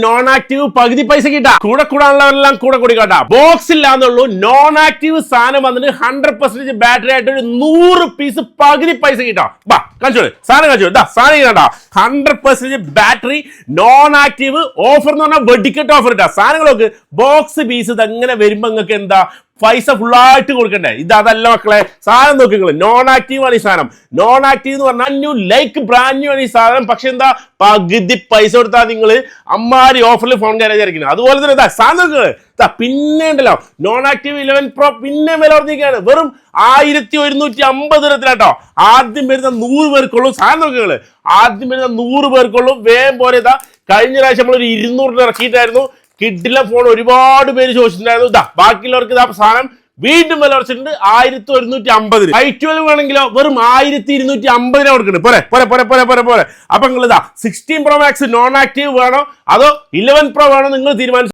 Non active പകുതി പൈസ കിട്ടാ കൂടെ കൂടാനുള്ളവരെല്ലാം കൂടെ കൂടിക്കാട്ടാ. ബോക്സ് ഇല്ലാന്നുള്ളൂ. നോൺ ആക്റ്റീവ് സാധനം വന്നിട്ട് 100% ബാറ്ററി ആയിട്ട് ഒരു 100 പീസ് പകുതി പൈസ കിട്ടാം. വാ കാണിച്ചോളൂ സാധനം കാണിച്ചോളൂ. സാധനം കേട്ടാ 100% ബാറ്ററി നോൺ ആക്റ്റീവ് ഓഫർ എന്ന് പറഞ്ഞാൽ വെടിക്കെട്ട് ഓഫർ ഇട്ടാ. സാധനങ്ങളൊക്കെ ബോക്സ് പീസ് ഇതങ്ങനെ വരുമ്പോ നിങ്ങൾക്ക് എന്താ പൈസ ഫുള്ളായിട്ട് കൊടുക്കണ്ടേ? ഇത് അതല്ല മക്കളെ. സാധനം നോക്കി നിങ്ങൾ. നോൺ ആക്റ്റീവ് ആണ് ഈ സാധനം. നോൺ ആക്റ്റീവ് എന്ന് പറഞ്ഞാൽ ന്യൂ ലൈക്ക് ബ്രാൻഡ് ന്യൂ ആണ് ഈ സാധനം. പക്ഷെ എന്താ പകുതി പൈസ കൊടുത്താൽ നിങ്ങൾ അമ്മാരി ഓഫറിൽ ഫോൺ കയറിയിരിക്കുന്നത്. അതുപോലെ തന്നെ സാധനം പിന്നെ ഉണ്ടല്ലോ നോൺ ആക്റ്റീവ് 11 Pro പിന്നെ വില വർദ്ധിക്കുകയാണ്. വെറും 1150 ദിനത്തിലാട്ടോ. ആദ്യം വരുന്ന 100 പേർക്കുള്ളൂ. സാധനം നോക്കികള് ആദ്യം വരുന്ന 100 പേർക്കുള്ളൂ. വേഗം പോലെ കഴിഞ്ഞ പ്രാവശ്യം നമ്മളൊരു 200 ഇറക്കിയിട്ടായിരുന്നു. കിഡിലെ ഫോൺ ഒരുപാട് പേര് ചോദിച്ചിട്ടുണ്ടായിരുന്നു. ബാക്കിയുള്ളവർക്ക് സാധനം വീണ്ടും വില കുറച്ചിട്ടുണ്ട് 1150. i12 വേണമെങ്കിലോ വെറും 1250 കൊടുക്കുന്നുണ്ട്. പോരെ. അപ്പൊ നിങ്ങൾ 16 Pro Max നോൺ ആക്റ്റീവ് വേണോ അതോ 11 Pro വേണോ നിങ്ങൾ തീരുമാനിച്ചു.